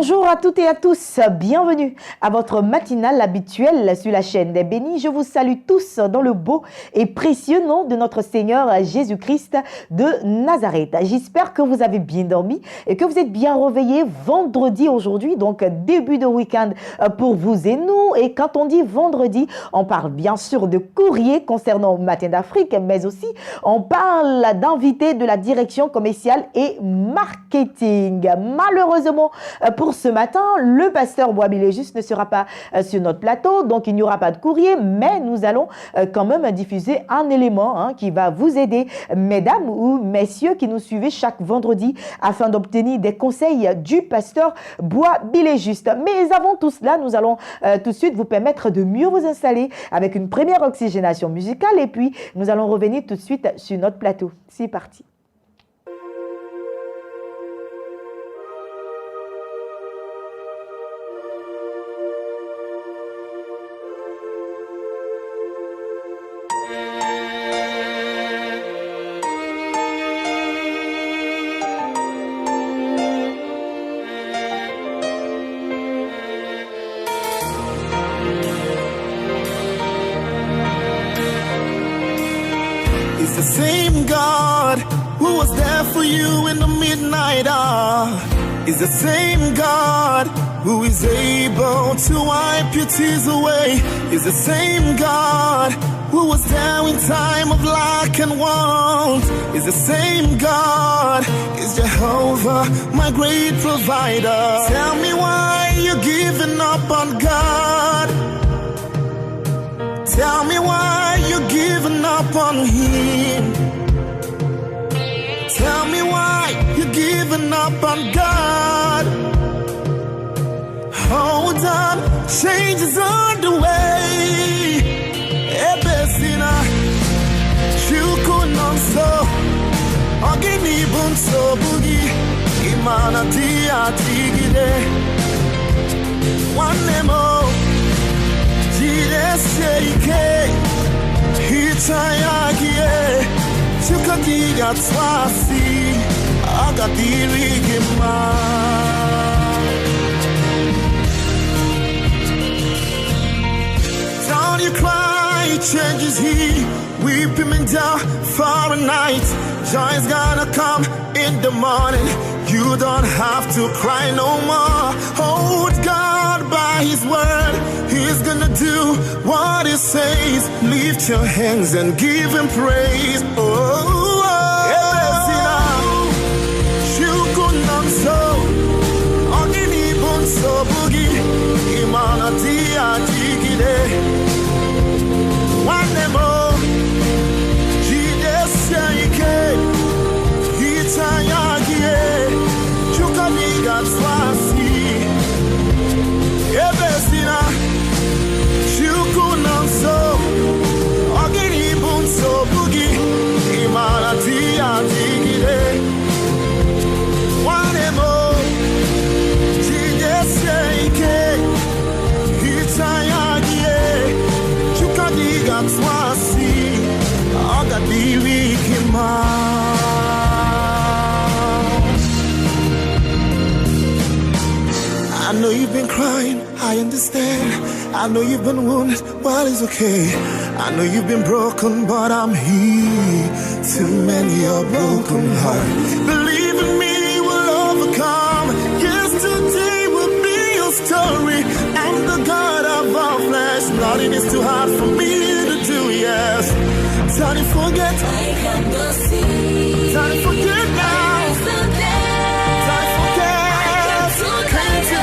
Bonjour à toutes et à tous, bienvenue à votre matinale habituelle sur la chaîne des bénis. Je vous salue tous dans le beau et précieux nom de notre Seigneur Jésus-Christ de Nazareth. J'espère que vous avez bien dormi et que vous êtes bien réveillés vendredi aujourd'hui, donc début de week-end pour vous et nous. Et quand on dit vendredi, on parle bien sûr de courrier concernant Matin d'Afrique, mais aussi on parle d'invités de la direction commerciale et marketing. Malheureusement, pour ce matin, le pasteur Bois-Biléjus ne sera pas sur notre plateau, donc il n'y aura pas de courrier, mais nous allons quand même diffuser un élément qui va vous aider, mesdames ou messieurs qui nous suivez chaque vendredi, afin d'obtenir des conseils du pasteur Bois-Biléjus. Mais avant tout cela, nous allons tout de suite vous permettre de mieux vous installer avec une première oxygénation musicale et puis nous allons revenir tout de suite sur notre plateau. C'est parti. It's the same God who was there for you in the midnight hour. It's the same God who is able to wipe your tears away. It's the same God who was there in time of lack and want. It's the same God, it's Jehovah, my great provider. Tell me why you're giving up on God. Tell me why you're giving up on Him. Tell me why you're giving up on God. Hold on, change is on the way. Ebesina, Shukunonso, Ogini Bunso Bugi, Imana Dia Tigide, one nemo. Jireshike Hitayagie Chukadiga Twasi Agadirigima. Don't you cry, change is He. Weep him and down for a night. Joy's gonna come in the morning. You don't have to cry no more. Hold God by His word. He's gonna do what He says. Lift your hands and give Him praise. Oh, Shukunamso Ogini Bunso Bugi Imana Dia Tigide Wanemo Jidesyaike Hitayagie Chukaniga Swasi Ebesina Shukunamso Ogini Bunso Bugi Imana Dia Tigide Wanemo Jidesyaike Hitayagie Chukaniga Swasi Agadiri Kima. I know you've been crying, I understand. I know you've been wounded, well it's okay. I know you've been broken, but I'm here to mend your broken heart. Believe in me, we'll overcome. Yesterday will be your story. I'm the God of all flesh. Nothing is too hard for me to do, yes. Don't you forget, I can go see. Don't you forget now.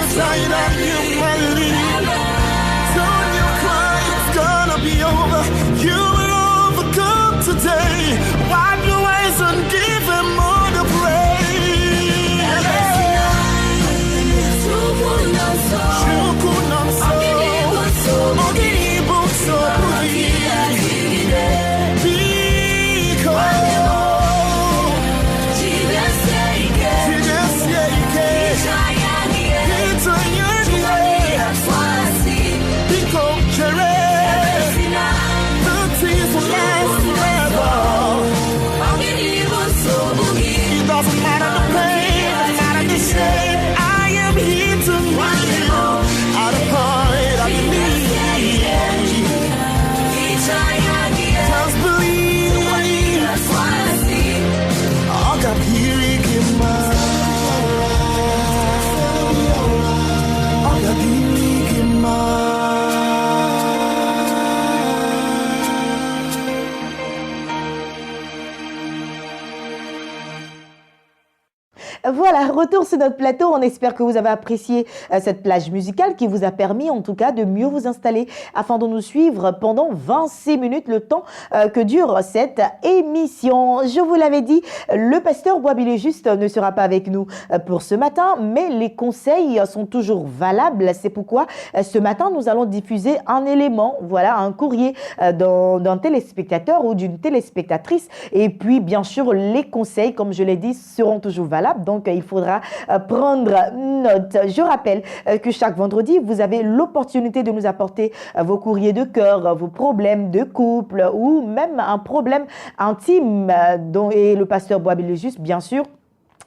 Tired of humanity. Don't you cry, it's gonna be over. You will overcome today. Wipe your eyes and give Him all the praise. Because Voilà, retour sur notre plateau. On espère que vous avez apprécié cette plage musicale qui vous a permis en tout cas de mieux vous installer afin de nous suivre pendant 26 minutes, le temps que dure cette émission. Je vous l'avais dit, le pasteur Boisbilé Juste ne sera pas avec nous pour ce matin, mais les conseils sont toujours valables. C'est pourquoi ce matin, nous allons diffuser un élément, voilà, un courrier d'un téléspectateur ou d'une téléspectatrice. Et puis, bien sûr, les conseils, comme je l'ai dit, seront toujours valables. Donc, il faudra prendre note. Je rappelle que chaque vendredi, vous avez l'opportunité de nous apporter vos courriers de cœur, vos problèmes de couple ou même un problème intime. Et le pasteur Boisbilé Juste, bien sûr,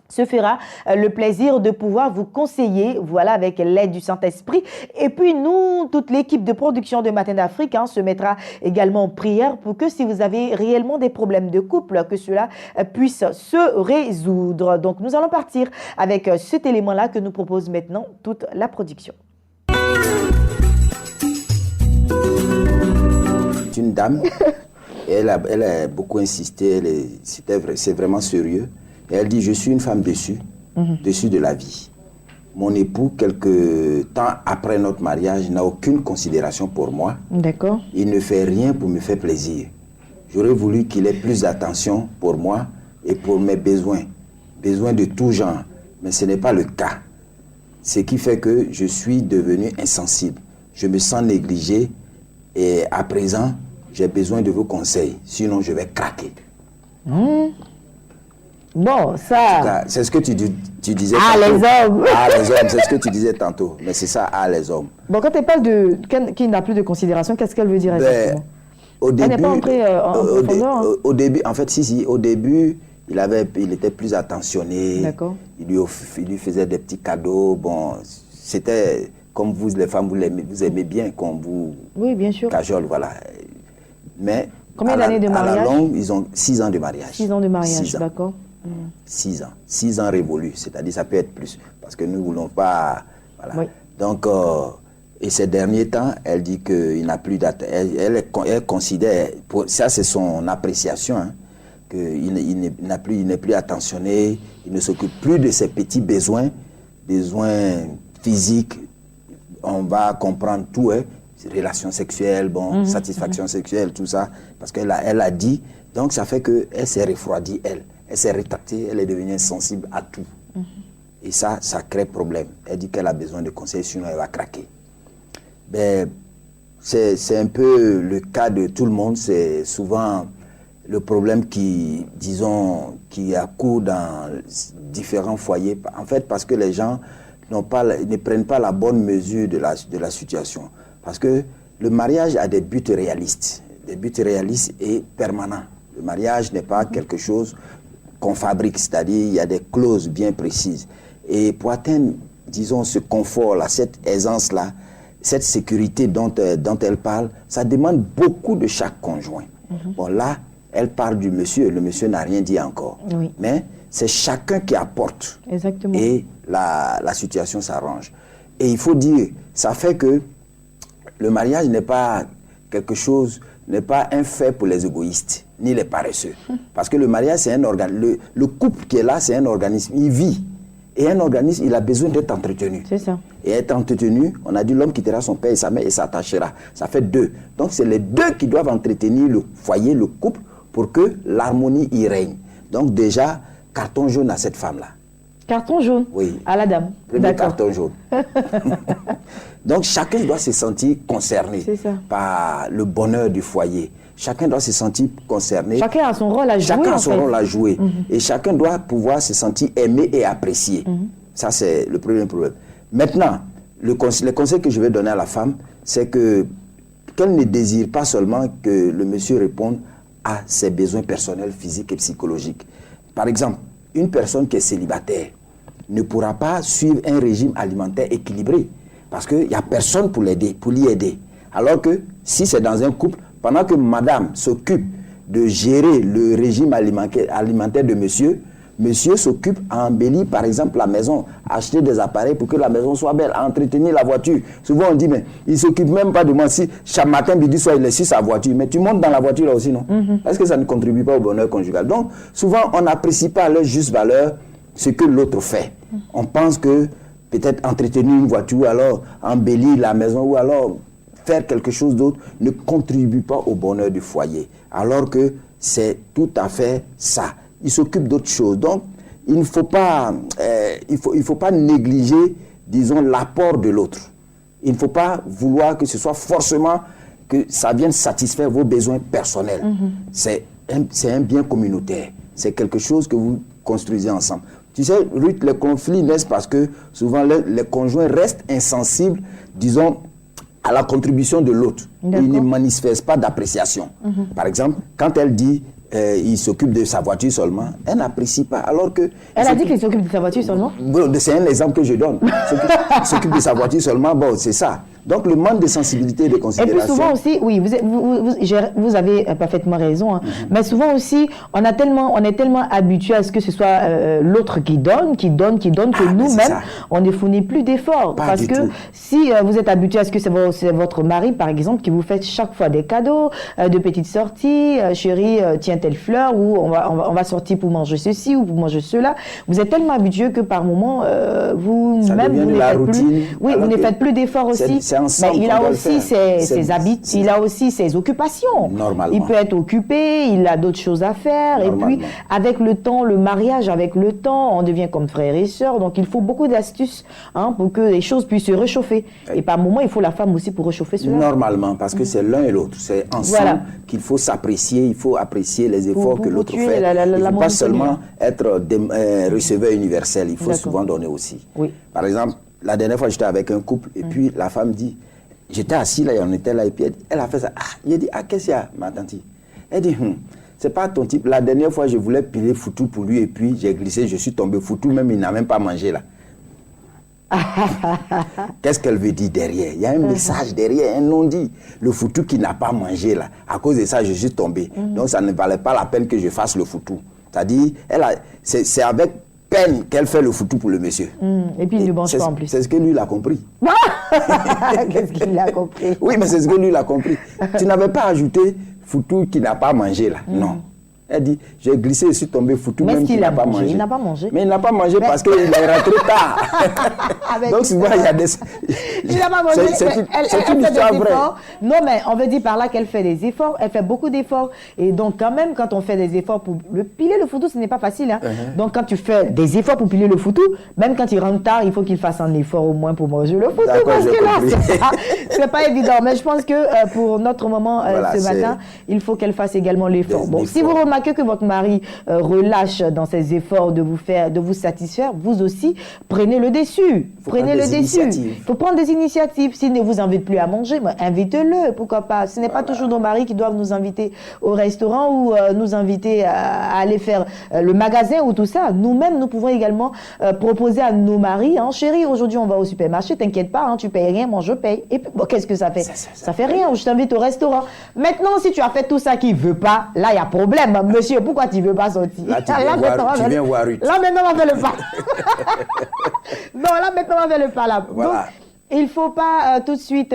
se fera le plaisir de pouvoir vous conseiller, voilà, avec l'aide du Saint-Esprit. Et puis nous, toute l'équipe de production de Matin d'Afrique se mettra également en prière pour que si vous avez réellement des problèmes de couple, que cela puisse se résoudre. Donc nous allons partir avec cet élément-là que nous propose maintenant toute la production. C'est une dame, elle a beaucoup insisté, c'est vraiment sérieux. Et elle dit, je suis une femme déçue, déçue de la vie. Mon époux, quelque temps après notre mariage, n'a aucune considération pour moi. D'accord. Il ne fait rien pour me faire plaisir. J'aurais voulu qu'il ait plus d'attention pour moi et pour mes besoins. Besoins de tout genre. Mais ce n'est pas le cas. Ce qui fait que je suis devenu insensible. Je me sens négligé et à présent, j'ai besoin de vos conseils. Sinon, je vais craquer. Bon, ça... C'est ce que tu disais tantôt. Les hommes. Les hommes, c'est ce que tu disais tantôt. Mais c'est ça, les hommes. Bon, quand elle parle de... Qui n'a plus de considération, qu'est-ce qu'elle veut dire exactement? Au début, elle n'est pas entrée en profondeur. Au début, en fait, au début, il était plus attentionné. D'accord. Il lui faisait des petits cadeaux. Bon, c'était comme vous, les femmes, vous aimez bien qu'on vous... Oui, bien sûr. Cajole, voilà. Mais... Combien d'années de mariage? À la longue, ils ont 6 ans de mariage. 6 ans de mariage, d'accord. 6 ans. 6 ans révolus, c'est-à-dire ça peut être plus. Parce que nous ne voulons pas... Voilà. Oui. Donc, et ces derniers temps, elle dit qu'il n'a plus d'attention. Elle considère, ça c'est son appréciation, qu'il n'est plus attentionné, il ne s'occupe plus de ses petits besoins physiques. On va comprendre tout, relations sexuelles, satisfaction sexuelle, tout ça. Parce qu'elle a dit, donc ça fait qu'elle s'est refroidie, elle s'est rétractée, elle est devenue insensible à tout. Et ça crée problème. Elle dit qu'elle a besoin de conseils, sinon elle va craquer. Ben, c'est un peu le cas de tout le monde. C'est souvent le problème qui accourt dans différents foyers. En fait, parce que les gens ne prennent pas la bonne mesure de la situation. Parce que le mariage a des buts réalistes et permanents. Le mariage n'est pas quelque chose qu'on fabrique, c'est-à-dire il y a des clauses bien précises. Et pour atteindre, disons, ce confort-là, cette aisance-là, cette sécurité dont elle parle, ça demande beaucoup de chaque conjoint. Bon, là, elle parle du monsieur, le monsieur n'a rien dit encore. Oui. Mais c'est chacun qui apporte. Exactement. Et la situation s'arrange. Et il faut dire, ça fait que le mariage n'est pas quelque chose, n'est pas un fait pour les égoïstes, ni les paresseux. Parce que le mariage, c'est un organisme. Le couple qui est là, c'est un organisme. Il vit. Et un organisme, il a besoin d'être entretenu. C'est ça. Et être entretenu, on a dit l'homme quittera son père et sa mère et s'attachera. Ça fait 2. Donc, c'est les 2 qui doivent entretenir le foyer, le couple, pour que l'harmonie y règne. Donc, déjà, carton jaune à cette femme-là. Carton jaune? Oui. À la dame. Premier carton jaune. Donc, chacun doit se sentir concerné par le bonheur du foyer. Chacun doit se sentir concerné. Chacun a son rôle à jouer. Chacun a son rôle à jouer. Et chacun doit pouvoir se sentir aimé et apprécié. Ça, c'est le premier problème. Maintenant, le conseil que je vais donner à la femme, c'est qu'elle ne désire pas seulement que le monsieur réponde à ses besoins personnels, physiques et psychologiques. Par exemple, une personne qui est célibataire ne pourra pas suivre un régime alimentaire équilibré parce qu'il n'y a personne pour l'y aider. Alors que si c'est dans un couple, pendant que madame s'occupe de gérer le régime alimentaire de monsieur, monsieur s'occupe à embellir par exemple la maison, à acheter des appareils pour que la maison soit belle, à entretenir la voiture. Souvent on dit, mais il ne s'occupe même pas de moi. Si chaque matin, midi, soir, il est sur sa voiture, mais tu montes dans la voiture là aussi, non? Est-ce que ça ne contribue pas au bonheur conjugal? Donc, souvent, on n'apprécie pas leur juste valeur ce que l'autre fait. On pense que peut-être entretenir une voiture, ou alors embellir la maison, ou alors faire quelque chose d'autre ne contribue pas au bonheur du foyer. Alors que c'est tout à fait ça. Il s'occupe d'autres choses. Donc, il ne faut pas, il faut pas négliger, disons, l'apport de l'autre. Il ne faut pas vouloir que ce soit forcément que ça vienne satisfaire vos besoins personnels. C'est un bien communautaire. C'est quelque chose que vous construisez ensemble. Tu sais, Ruth, les conflits naissent parce que souvent les conjoints restent insensibles, disons, à la contribution de l'autre. Ils ne manifestent pas d'appréciation. Par exemple, quand elle dit il s'occupe de sa voiture seulement, elle n'apprécie pas. Alors que elle a dit qu'il s'occupe de sa voiture seulement? Bon, c'est un exemple que je donne. Il s'occupe de sa voiture seulement, bon, c'est ça. Donc le manque de sensibilité et de considération. Et puis souvent aussi, oui, vous avez parfaitement raison, hein, mais souvent aussi, on est tellement habitué à ce que ce soit l'autre qui donne, que nous-mêmes, on ne fournit plus d'efforts. Parce que si vous êtes habitué à ce que c'est votre mari, par exemple, qui vous fait chaque fois des cadeaux, de petites sorties, chérie, tiens telle fleur, ou on va sortir pour manger ceci ou pour manger cela, vous êtes tellement habitué que par moment, vous-même, vous ne faites plus d'efforts aussi. Mais il a aussi ses habitudes, il a aussi ses occupations. Normalement. Il peut être occupé, il a d'autres choses à faire. Et puis, avec le temps, le mariage, avec le temps, on devient comme frères et sœurs. Donc, il faut beaucoup d'astuces pour que les choses puissent se réchauffer. Et par moment, il faut la femme aussi pour réchauffer cela. Normalement, parce que c'est l'un et l'autre. C'est ensemble qu'il faut s'apprécier, il faut apprécier les efforts que l'autre fait. Il ne faut pas seulement être receveur universel, il faut souvent donner aussi. Oui. Par exemple, la dernière fois, j'étais avec un couple et puis la femme dit, j'étais assis là et on était là et puis elle a fait ça. Il a dit, qu'est-ce qu'il y a, ma tante? Elle dit, c'est pas ton type. La dernière fois, je voulais piler foutu pour lui et puis j'ai glissé, je suis tombé foutu, même il n'a même pas mangé là. Qu'est-ce qu'elle veut dire derrière? Il y a un message derrière, un non-dit. Le foutu qui n'a pas mangé là. À cause de ça, je suis tombé. Donc ça ne valait pas la peine que je fasse le foutu. C'est-à-dire, c'est avec peine qu'elle fait le foutu pour le monsieur. Et puis il ne mange pas en plus. C'est ce que lui il a compris. Qu'est-ce qu'il a compris? Oui, mais c'est ce que lui il a compris. Tu n'avais pas ajouté foutu qui n'a pas mangé là. Non. Elle dit, j'ai glissé, je suis tombé foutu, même qu'il n'a pas mangé. Il n'a pas mangé. Mais il n'a pas mangé parce qu'il est rentré tard. Donc souvent, il y a des... Il n'a pas mangé. C'est une histoire vraie. Non, mais on veut dire par là qu'elle fait des efforts. Elle fait beaucoup d'efforts. Et donc, quand même, quand on fait des efforts pour piler le foutu, ce n'est pas facile. Hein. Donc, quand tu fais des efforts pour piler le foutu, même quand il rentre tard, il faut qu'il fasse un effort au moins pour manger le foutu. Parce que là, c'est pas évident. Mais je pense que pour notre moment ce matin, il faut qu'elle fasse également l'effort. Bon, si vous remarquez que votre mari relâche dans ses efforts de vous satisfaire, vous aussi, prenez le dessus. Prenez le dessus. Il faut prendre des initiatives. S'il ne vous invite plus à manger, invitez-le, pourquoi pas. Ce n'est pas toujours nos maris qui doivent nous inviter au restaurant ou nous inviter à aller faire le magasin ou tout ça. Nous-mêmes, nous pouvons également proposer à nos maris, chérie, aujourd'hui on va au supermarché, t'inquiète pas, tu payes rien, moi je paye. Et puis, qu'est-ce que ça fait? Ça fait rien, je t'invite au restaurant. Maintenant, si tu as fait tout ça qu'il ne veut pas, là, il y a problème. Monsieur, pourquoi tu ne veux pas sortir? Là, tu viens voir Ruth. Là, maintenant, on va faire le pas. Non, là, maintenant, on va faire le pas là. Voilà. Donc, il ne faut pas tout de suite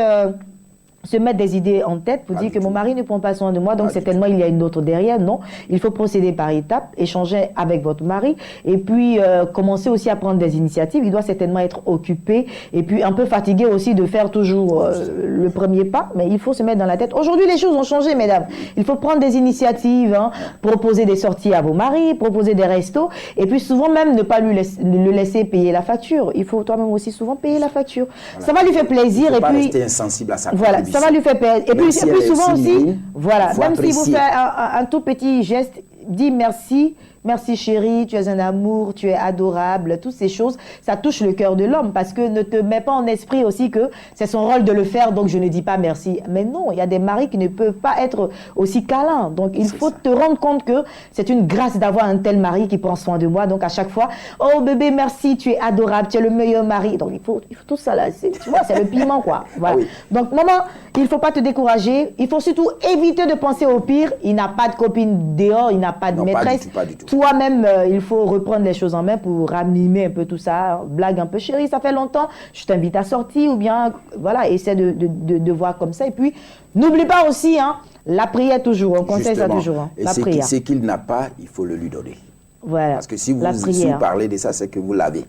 se mettre des idées en tête pour dire que mon mari ne prend pas soin de moi, donc certainement il y a une autre derrière. Non, il faut procéder par étapes, échanger avec votre mari et puis commencer aussi à prendre des initiatives. Il doit certainement être occupé et puis un peu fatigué aussi de faire toujours le premier pas, mais il faut se mettre dans la tête. Aujourd'hui, les choses ont changé, mesdames. Il faut prendre des initiatives, proposer des sorties à vos maris, proposer des restos et puis souvent même ne pas le laisser payer la facture. Il faut toi-même aussi souvent payer la facture. Voilà. Ça va lui faire plaisir et pas puis rester insensible à sa voilà. Ça va lui faire perdre. Et puis souvent aussi, voilà, même apprécier. si vous faites un tout petit geste, dis merci. Merci chérie, tu es un amour, tu es adorable, toutes ces choses, ça touche le cœur de l'homme parce que ne te mets pas en esprit aussi que c'est son rôle de le faire, donc je ne dis pas merci. Mais non, il y a des maris qui ne peuvent pas être aussi câlins. Donc il faut te rendre compte que c'est une grâce d'avoir un tel mari qui prend soin de moi. Donc à chaque fois, oh bébé, merci, tu es adorable, tu es le meilleur mari. Donc il faut tout ça là, tu vois, c'est le piment quoi. Voilà. Oui. Donc maman, il ne faut pas te décourager, il faut surtout éviter de penser au pire. Il n'a pas de copine dehors, il n'a pas de maîtresse. Pas du tout. Toi-même, il faut reprendre les choses en main pour ranimer un peu tout ça. Blague un peu, chérie, ça fait longtemps, je t'invite à sortir ou bien, voilà, essaie de voir comme ça. Et puis, n'oublie pas aussi, la prière toujours, on conseille ça toujours. Et la prière. Ce qu'il n'a pas, il faut le lui donner. Voilà. Parce que si vous La prière. parlez de ça, c'est que vous l'avez.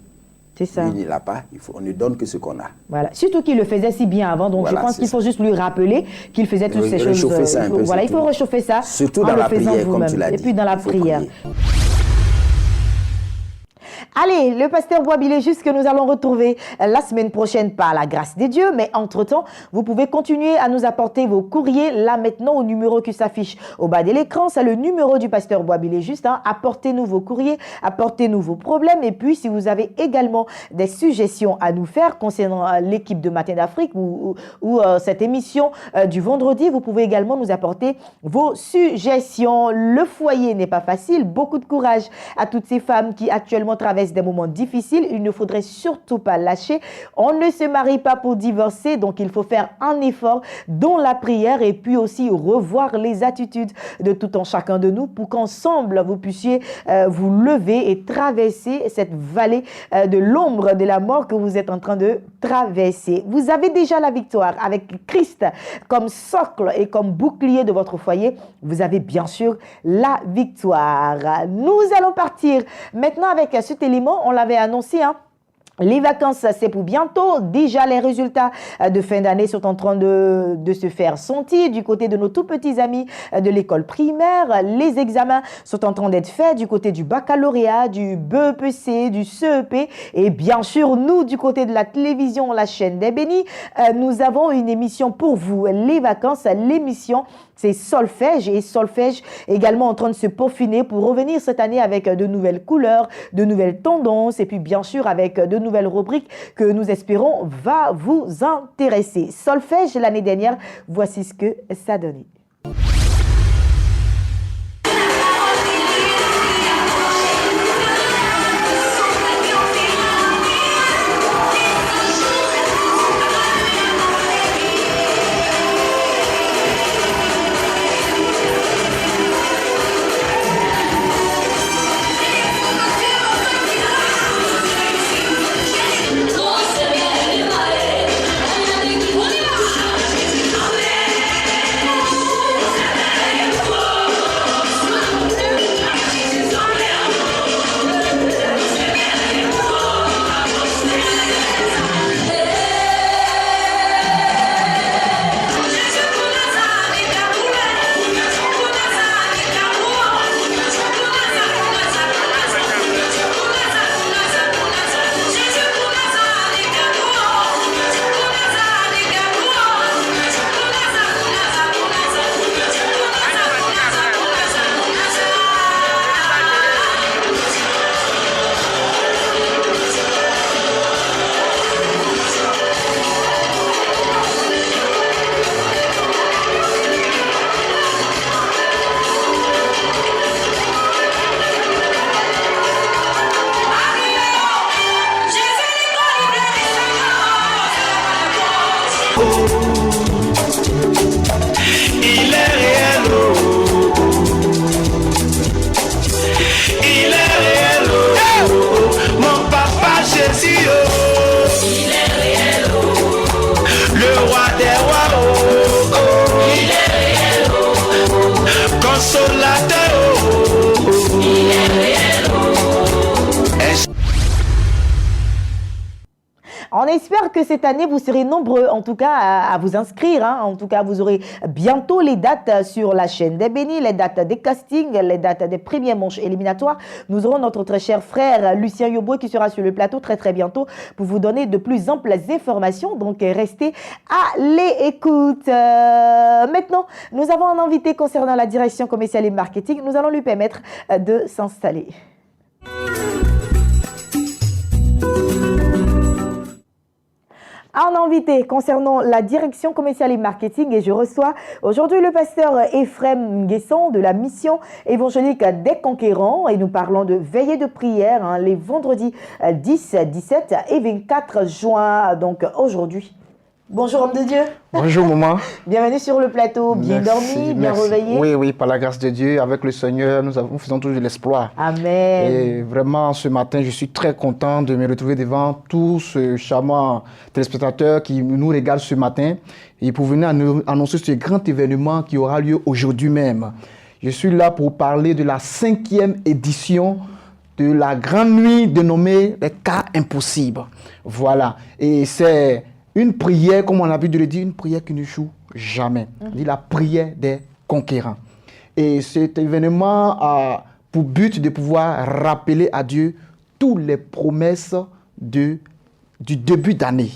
C'est ça. Lui, il ne l'a pas. On ne donne que ce qu'on a. Voilà. Surtout qu'il le faisait si bien avant. Donc, Voilà, je pense c'est qu'il faut juste lui rappeler qu'il faisait toutes ces choses. Réchauffer ça un peu, Voilà, il surtout. faut réchauffer ça. Surtout en dans le la faisant prière, comme vous-même. tu l'as dit. Et puis dans la Il faut prière. prier. Allez, le pasteur Boisbilé, juste que nous allons retrouver la semaine prochaine par la grâce de Dieu. Mais entre-temps, vous pouvez continuer à nous apporter vos courriers là maintenant au numéro qui s'affiche au bas de l'écran. C'est le numéro du pasteur Boisbilé juste. Apportez-nous vos courriers, apportez-nous vos problèmes. Et puis, si vous avez également des suggestions à nous faire concernant l'équipe de Matin d'Afrique ou cette émission du vendredi, vous pouvez également nous apporter vos suggestions. Le foyer n'est pas facile. Beaucoup de courage à toutes ces femmes qui actuellement traversent des moments difficiles. Il ne faudrait surtout pas lâcher. On ne se marie pas pour divorcer, donc il faut faire un effort dans la prière et puis aussi revoir les attitudes de tout un chacun de nous pour qu'ensemble vous puissiez vous lever et traverser cette vallée de l'ombre de la mort que vous êtes en train de traverser. Vous avez déjà la victoire avec Christ comme socle et comme bouclier de votre foyer. Vous avez bien sûr la victoire. Nous allons partir maintenant avec cet élément. On l'avait annoncé, les vacances, c'est pour bientôt. Déjà, les résultats de fin d'année sont en train de se faire sentir du côté de nos tout petits amis de l'école primaire. Les examens sont en train d'être faits du côté du baccalauréat, du BEPC, du CEP. Et bien sûr, nous, du côté de la télévision, la chaîne des bénis, nous avons une émission pour vous. Les vacances, l'émission, c'est Solfège, et Solfège également en train de se peaufiner pour revenir cette année avec de nouvelles couleurs, de nouvelles tendances et puis bien sûr avec de nouvelles rubriques que nous espérons va vous intéresser. Solfège l'année dernière, voici ce que ça donnait. On espère que cette année, vous serez nombreux, en tout cas, à vous inscrire. En tout cas, vous aurez bientôt les dates sur la chaîne des bénis, les dates des castings, les dates des premiers manches éliminatoires. Nous aurons notre très cher frère Lucien Yobo qui sera sur le plateau très très bientôt pour vous donner de plus amples informations. Donc, restez à l'écoute. Maintenant, nous avons un invité concernant la direction commerciale et marketing. Nous allons lui permettre de s'installer. Un invité concernant la direction commerciale et marketing et je reçois aujourd'hui le pasteur Ephrem Nguesson de la mission évangélique des conquérants et nous parlons de veillée de prière les vendredis 10, 17 et 24 juin, donc aujourd'hui. Bonjour homme de Dieu. Bonjour maman. Bienvenue sur le plateau, bien dormi, bien réveillé. Oui, par la grâce de Dieu, avec le Seigneur, nous faisons toujours de l'exploit. Amen. Et vraiment, ce matin, je suis très content de me retrouver devant tous ce charmant téléspectateurs qui nous regardent ce matin et pour venir annoncer ce grand événement qui aura lieu aujourd'hui même. Je suis là pour parler de la 5e édition de la grande nuit dénommée les cas impossibles. Voilà. Et c'est une prière, comme on a l'habitude de le dire, une prière qui ne joue jamais. On dit la prière des conquérants. Et cet événement a pour but de pouvoir rappeler à Dieu toutes les promesses du début d'année.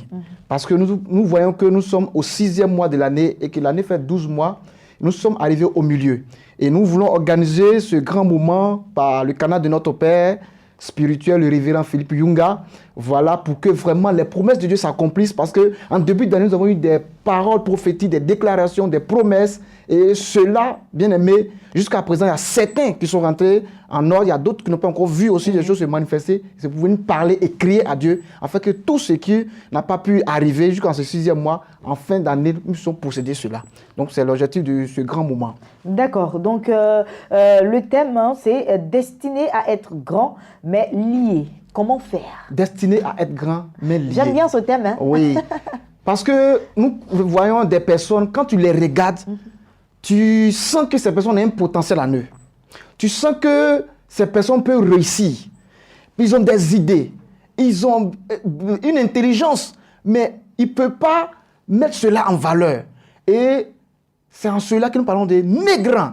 Parce que nous voyons que nous sommes au 6e mois de l'année et que l'année fait 12 mois. Nous sommes arrivés au milieu. Et nous voulons organiser ce grand moment par le canal de notre Père spirituel, le révérend Philippe Yunga. Voilà, pour que vraiment les promesses de Dieu s'accomplissent. Parce qu'en début d'année, nous avons eu des paroles prophétiques, des déclarations, des promesses. Et cela, bien aimé, jusqu'à présent, il y a certains qui sont rentrés en ordre. Il y a d'autres qui n'ont pas encore vu aussi les choses se manifester. C'est pour venir parler et crier à Dieu, afin que tout ce qui n'a pas pu arriver jusqu'en ce 6e mois, en fin d'année, nous puissions posséder cela. Donc, c'est l'objectif de ce grand moment. D'accord. Donc, le thème, c'est destiné à être grand, mais lié. Comment faire? Destiné à être grand, mais lié. J'aime bien ce thème. Hein? Oui. Parce que nous voyons des personnes, quand tu les regardes, tu sens que ces personnes ont un potentiel en eux. Tu sens que ces personnes peuvent réussir. Ils ont des idées. Ils ont une intelligence. Mais ils ne peuvent pas mettre cela en valeur. Et c'est en cela que nous parlons des nés grands.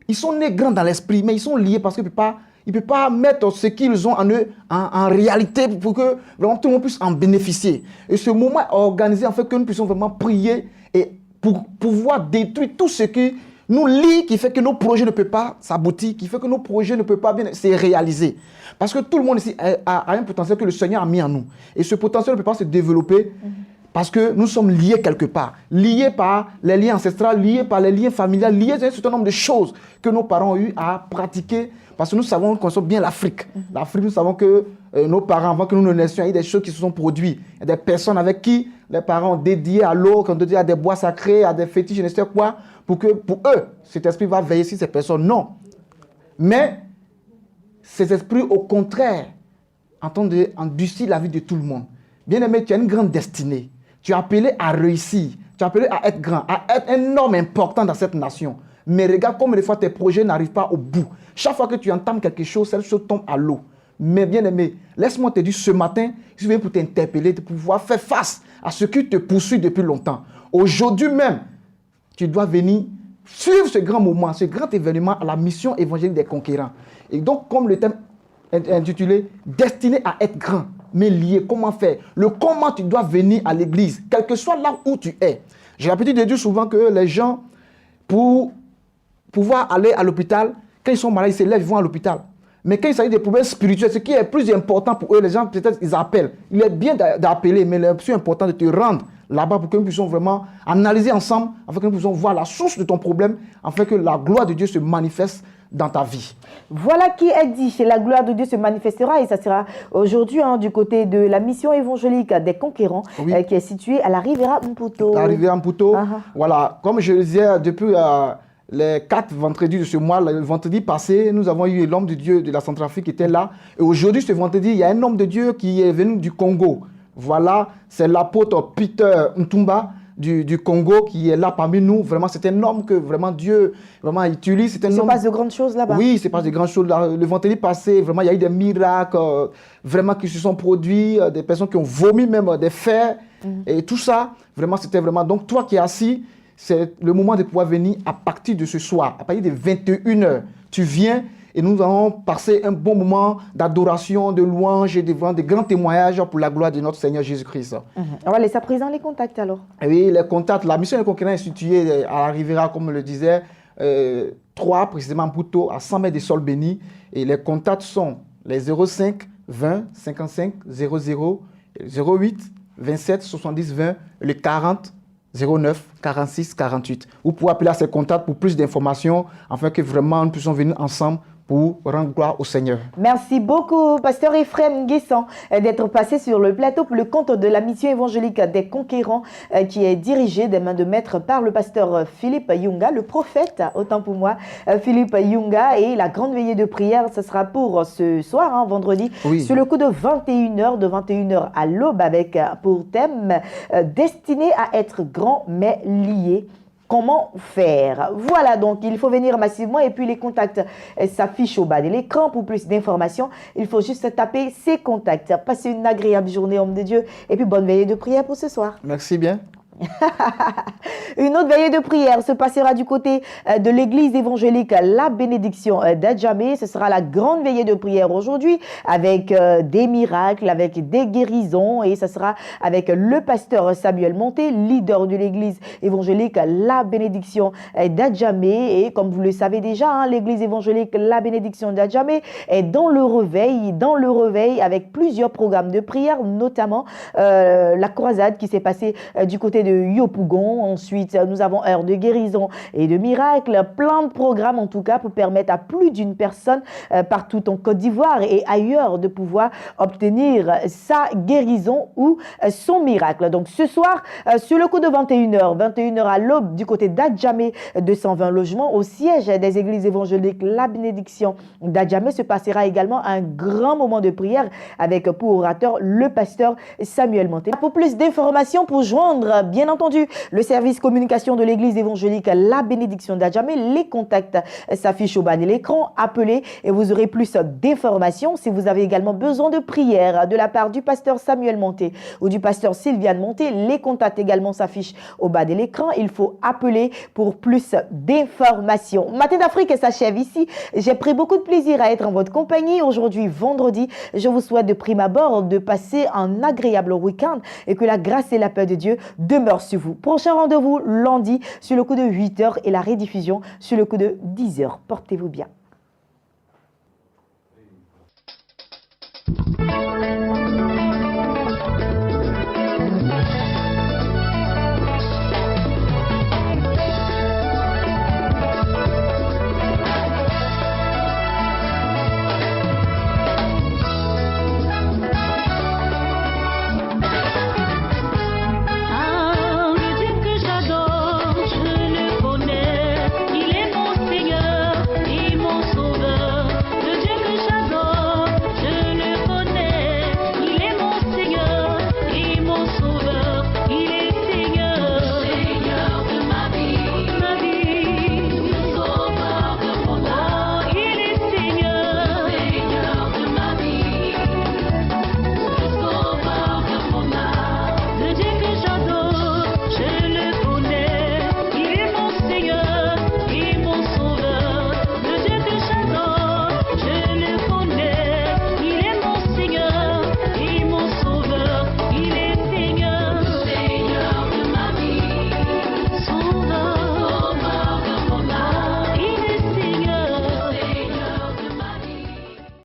Ils sont nés grands dans l'esprit, mais ils sont liés parce qu'ils ne peuvent pas mettre ce qu'ils ont en eux en réalité pour que vraiment tout le monde puisse en bénéficier. Et ce moment est organisé en fait que nous puissions vraiment prier et pour pouvoir détruire tout ce qui nous lie, qui fait que nos projets ne peuvent pas s'aboutir, qui fait que nos projets ne peuvent pas bien se réaliser. Parce que tout le monde ici a un potentiel que le Seigneur a mis en nous. Et ce potentiel ne peut pas se développer parce que nous sommes liés quelque part. Liés par les liens ancestraux, liés par les liens familiaux, liés à un certain nombre de choses que nos parents ont eu à pratiquer. Parce que nous savons qu'on connaît bien l'Afrique. L'Afrique, nous savons que nos parents, avant que nous ne naissions, il y a des choses qui se sont produites. Il y a des personnes avec qui les parents ont dédié à l'eau, qui ont dédié à des bois sacrés, à des fétiches, je ne sais quoi, pour eux, cet esprit va veiller sur ces personnes. Non. Mais ces esprits, au contraire, entendent endurcir la vie de tout le monde. Bien aimé, tu as une grande destinée. Tu es appelé à réussir. Tu es appelé à être grand, à être un homme important dans cette nation. Mais regarde combien de fois tes projets n'arrivent pas au bout. Chaque fois que tu entames quelque chose, cette chose tombe à l'eau. Mais bien aimé, laisse-moi te dire ce matin, je viens pour t'interpeller, de pouvoir faire face à ce qui te poursuit depuis longtemps. Aujourd'hui même, tu dois venir suivre ce grand moment, ce grand événement à la mission évangélique des conquérants. Et donc, comme le thème est intitulé « Destiné à être grand », mais lié, comment faire? Le comment tu dois venir à l'église, quel que soit là où tu es. J'ai l'habitude de dire souvent que les gens, pour pouvoir aller à l'hôpital, quand ils sont malades, ils se lèvent, ils vont à l'hôpital. Mais quand il s'agit des problèmes spirituels, ce qui est plus important pour eux, les gens, peut-être, ils appellent. Il est bien d'appeler, mais le plus important de te rendre là-bas pour que nous puissions vraiment analyser ensemble, afin que nous puissions voir la source de ton problème, afin que la gloire de Dieu se manifeste dans ta vie. Voilà qui est dit, la gloire de Dieu se manifestera et ça sera aujourd'hui du côté de la mission évangélique des conquérants qui est située à la Riviera Mputo. La Riviera Mputo, voilà, comme je le disais depuis les 4 vendredis de ce mois, le vendredi passé, nous avons eu l'homme de Dieu de la Centrafrique qui était là. Et aujourd'hui, ce vendredi, il y a un homme de Dieu qui est venu du Congo. Voilà, c'est l'apôtre Peter Ntumba du Congo qui est là parmi nous. Vraiment, c'est un homme que vraiment Dieu vraiment utilise. Il se passe de grandes choses là-bas. Oui, il se passe de grandes choses. Le vendredi passé, vraiment, il y a eu des miracles vraiment qui se sont produits, des personnes qui ont vomi même des fers. Et tout ça, vraiment, c'était vraiment... Donc, toi qui es assis, c'est le moment de pouvoir venir à partir de ce soir, à partir de 21h. Tu viens et nous allons passer un bon moment d'adoration, de louange et de grands témoignages pour la gloire de notre Seigneur Jésus-Christ. On va laisser à présent les contacts alors. Oui, les contacts. La mission des conquérants est située à la Riviera, comme on le disait, 3 précisément Mputo, à 100 mètres des sols bénis. Et les contacts sont les 05 20 55 00, 08 27 70 20, le 40 09 46 48. Vous pouvez appeler à ces contacts pour plus d'informations, afin que vraiment nous puissions venir ensemble pour rendre gloire au Seigneur. Merci beaucoup, pasteur Ephraim Guessan, d'être passé sur le plateau pour le compte de la mission évangélique des conquérants qui est dirigée des mains de maître par le pasteur Philippe Yunga, le prophète, autant pour moi, Philippe Yunga. Et la grande veillée de prière, ce sera pour ce soir, vendredi, sur le coup de 21h à l'aube, avec pour thème destiné à être grand mais lié. comment faire. Voilà, donc il faut venir massivement et puis les contacts s'affichent au bas de l'écran. Pour plus d'informations, il faut juste taper ces contacts. Passez une agréable journée, homme de Dieu, et puis bonne veillée de prière pour ce soir. Merci bien. Une autre veillée de prière se passera du côté de l'église évangélique La Bénédiction d'Adjamé. Ce sera la grande veillée de prière aujourd'hui avec des miracles, avec des guérisons, et ce sera avec le pasteur Samuel Monté, leader de l'église évangélique La Bénédiction d'Adjamé. Et comme vous le savez déjà, hein, l'église évangélique La Bénédiction d'Adjamé est dans le réveil avec plusieurs programmes de prière, notamment la croisade qui s'est passée du côté de Yopougon. Ensuite, nous avons heure de guérison et de miracles, plein de programmes en tout cas pour permettre à plus d'une personne partout en Côte d'Ivoire et ailleurs de pouvoir obtenir sa guérison ou son miracle. Donc ce soir, sur le coup de 21h à l'aube du côté d'Adjamé, 220 logements au siège des églises évangéliques La Bénédiction d'Adjamé, se passera également un grand moment de prière avec pour orateur le pasteur Samuel Monté. Pour plus d'informations, pour joindre bien entendu le service communication de l'église évangélique La Bénédiction d'Adjamé, les contacts s'affichent au bas de l'écran. Appelez et vous aurez plus d'informations. Si vous avez également besoin de prière de la part du pasteur Samuel Monté ou du pasteur Sylviane Monté, les contacts également s'affichent au bas de l'écran. Il faut appeler pour plus d'informations. Matin d'Afrique s'achève ici. J'ai pris beaucoup de plaisir à être en votre compagnie aujourd'hui, vendredi. Je vous souhaite de prime abord de passer un agréable week-end et que la grâce et la paix de Dieu demeurent sur vous. Prochain rendez-vous lundi sur le coup de 8h et la rediffusion sur le coup de 10h. Portez-vous bien.